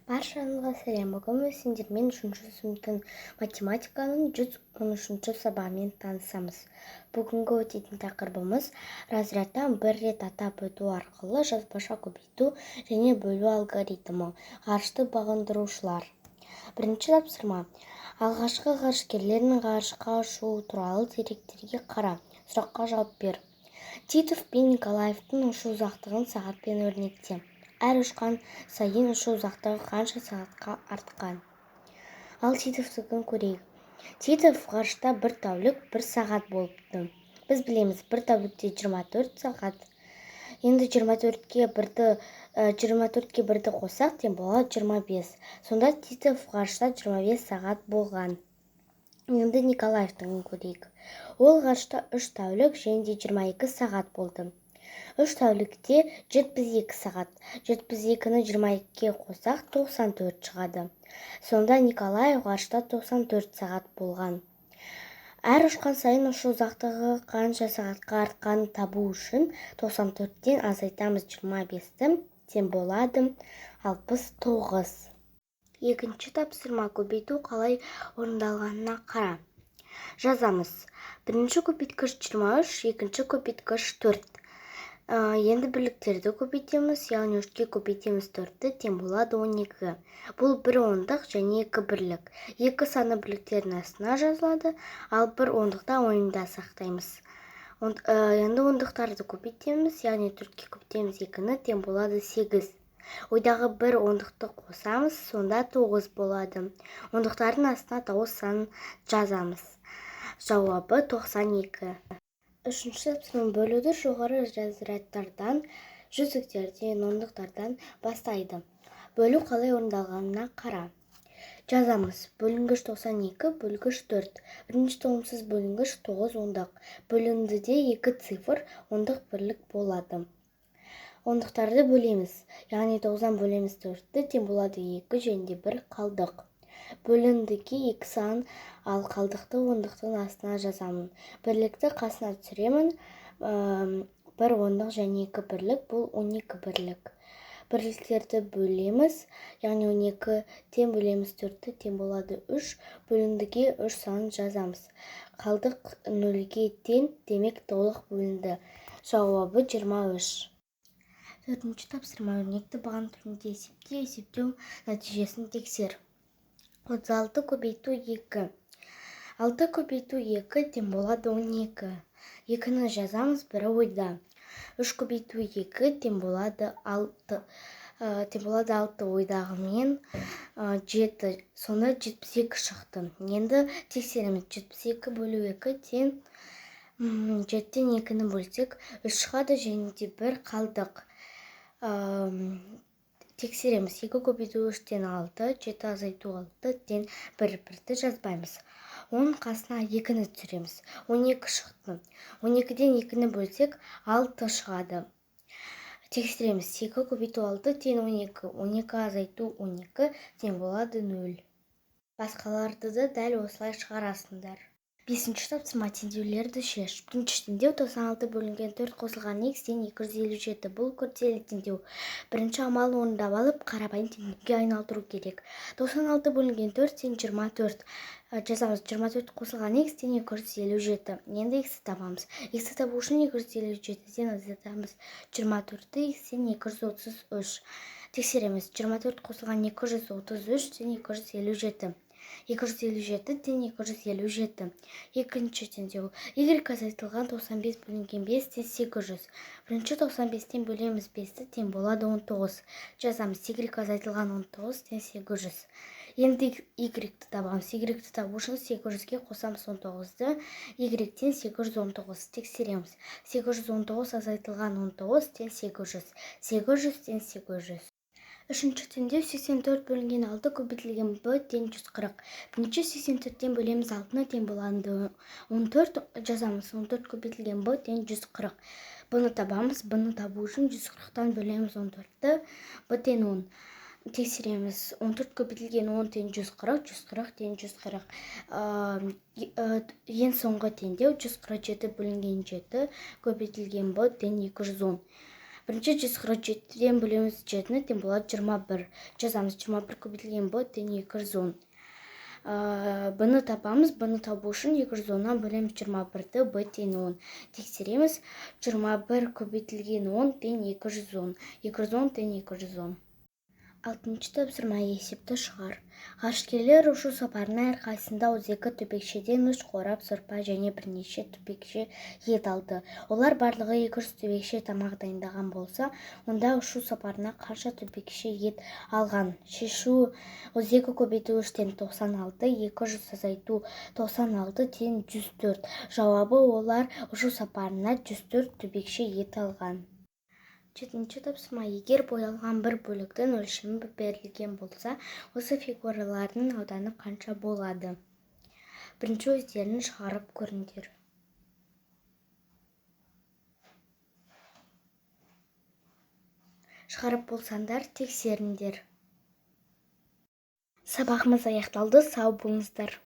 Баршаңызға сәлем. Бүгін біз сендермен 3-ші сыныптың математиканың 113-ші сабағымен танысамыз. Бүгінгі өтетін тақырыбымыз разрядтан бір рет атап өту арқылы жазбаша көбейту және бөлу алгоритмі. Ғарышты бағындырушылар. Бірінші тапсырма. Алғашқы ғарышкерлердің ғарышқа ұшуы туралы деректерге қара. Сұраққа жауап бер. Титов пен Николаевтың ұшу ұзақтығын сағатпен өрнекте. Әр ұшқан сайын ұшу ұзақтығы қанша сағатқа артқан. Ал Титовтікін көрейік. Титов ғарышта бір тәулік 1 сағат болыпты. Біз білеміз, бір тәулікте 24 сағат. Енді 24-ке 1-ді қосақ, тен болады 25. Сонда Титов ғарышта 25 сағат болған. Енді Николаевтың көрейік. Ол ғарышта 3 тәулік және 22 сағат болды. 3 тәулікте 72 сағат. 72-ні 22-ке қосақ 94 шығады. Сонда Николаев ғарышта 94 сағат болған. Әр ұшқан сайын ұшу ұзақтығы қанша сағатқа артқанын табу үшін 94-тен азайтамыз 25-ті, тең болады 69. Екінші тапсырма. Көбейту қалай орындалғанына қара. Жазамыз. Бірінші көбейткіш 23, екінші көбейткіш 4. Енді бірліктерді көбейтеміз, яғни 3-ке көбейтеміз 4-ті, тең болады 12. Бұл 1 ондық және 2 бірлік. 2 саны бірліктердің астына жазылады, ал 1 ондықта ойында сақтаймыз. Енді ондықтарды көбейтеміз, яғни 4-ке көбейтеміз 2-ні, тең болады 8. Ойдағы 1 ондықты қосамыз, сонда 9 болады. Ондықтардың астына 9 санын жазамыз. Жауабы 92. Үшінші тапсырма. Бөлуді жоғары разрядтардан, жүздіктерден, ондықтардан бастайды. Бөлу қалай орындалғанына қара. Жазамыз. Бөлінгіш 92, бөлгіш 4. Бірінші толымсыз бөлінгіш 9 ондық. Бөліндіде 2 цифр, ондық бірлік болады. Ондықтарды бөлеміз. Яғни 9-дан бөлеміз 4-ті, тең болады 2 және 1 қалдық. Бөліндіге 2 сан, ал қалдықты ондықтың астына жазамын. Бірлікті қасына түсіремін. 1 ондық және 2 бірлік, бұл 12 бірлік. Бірліктерді бөлеміз, яғни 12 тең бөлеміз 4-ті, тең болады 3. Бөліндіге 3 санын жазамыз. Қалдық 0-ге тең, демек толық бөлінді. Жауабы 23. Төртінші тапсырма. Өрнекті баған түрінде есептеу нәтижесін тексер. 36 көбейту 2. 6 көбейту 2 тең болады 12. 2-ні жазамыз, бірі ойда. 3 көбейту 2 тең болады 6. Тең болады 6 ойдағымен 7. Сонда 72 шықты. Енді тексереміз. 72 бөлу 2 тең 7-тен 2-ні бөлсек 3 шығады және 1 қалдық. Тексереміз. 2 көбейту 3-тен 6, 7 азайту 6, тең 1-ті жазбаймыз. 10 қасына 2-ні түсіреміз. 12 шықты. 12-ден 2-ні бөлсек 6 шығады. Тексереміз. 2 көбейту 6, тең 12, 12 азайту 12, тең болады 0. Басқаларды да дәл осылай шығарасыңдар. 5-ші тапсырма. Теңдеулерді шеш. Бірінші теңдеу 96 бөлінген 4 қосылған x тең 257. Бұл күрделі теңдеу. Бірінші амалын орындап алып, қарапайым теңдеуге айналдыру керек. 96 бөлінген 4 тең 24. Жазамыз. 24 қосылған x тең 257. Енді x-ті табамыз. X-ті табу үшін 257-ден азайтамыз. 24-ті x тең 233. Тексереміз. 24 қосылған 233 тең 257. 257 тең 257. Екінші теңдеу. Y азайтылған 95 бөлінген 5 тең 800. Бірінші 95-тен бөлеміз 5-ті, тең болады 19. Жазамыз. Y азайтылған 19 тең 800. Енді Y-ті табамыз. Y-ті табу үшін 800-ге қосамыз 19-ді. Y-тен 819. Тексереміз. 819 азайтылған 19 тең 800. 800 тең 800. Үшінші теңдеу 84 бөлінген 6 көбейтілген b тең 140. Бірінші 84-тен бөлеміз 6-ны, тең болады 14. Жазамыз. 14 көбейтілген b тең 140. Бұны табамыз. Бұны табу үшін 140-тан бөлеміз 14-ті. b тең 10. Тексереміз. 14 көбейтілген 10 тең 140. 140 тең 140. Ең соңғы теңдеу 147 бөлінген 7 көбейтілген b тең 210. Бірінші 147-ден бөлеміз 7-ні, тең болады 21. Жазамыз 21 көбейтілген b тең 210. Бұны табамыз. Бұны табу үшін 210-нан бөлеміз 21-ді, b тең 10. Тексереміз. 21 көбейтілген 10 тең 210. 210 тең 210. Алтыншы тапсырма есепті шығар. Ғарышкерлер ұшу сапарына әрқайсында 32 түбекшеден 3 қорап сорпа және бірнеше түбекше ет алды. Олар барлығы 200 түбекше тамақ дайындаған болса, онда ұшу сапарына қанша түбекше ет алған? Шешу: 32 көбейту 3-тен 96, 200 азайту 96 тең 104. Жауабы: олар ұшу сапарына 104 түбекше ет алған. Жетінші тапсырма: егер боялған бір бөліктің өлшемі берілген болса, осы фигуралардың ауданы қанша болады? Бірінші өздерін шығарып көріңдер. Шығарып болсаңдар, тексеріңдер. Сабағымыз аяқталды, сау болыңыздар.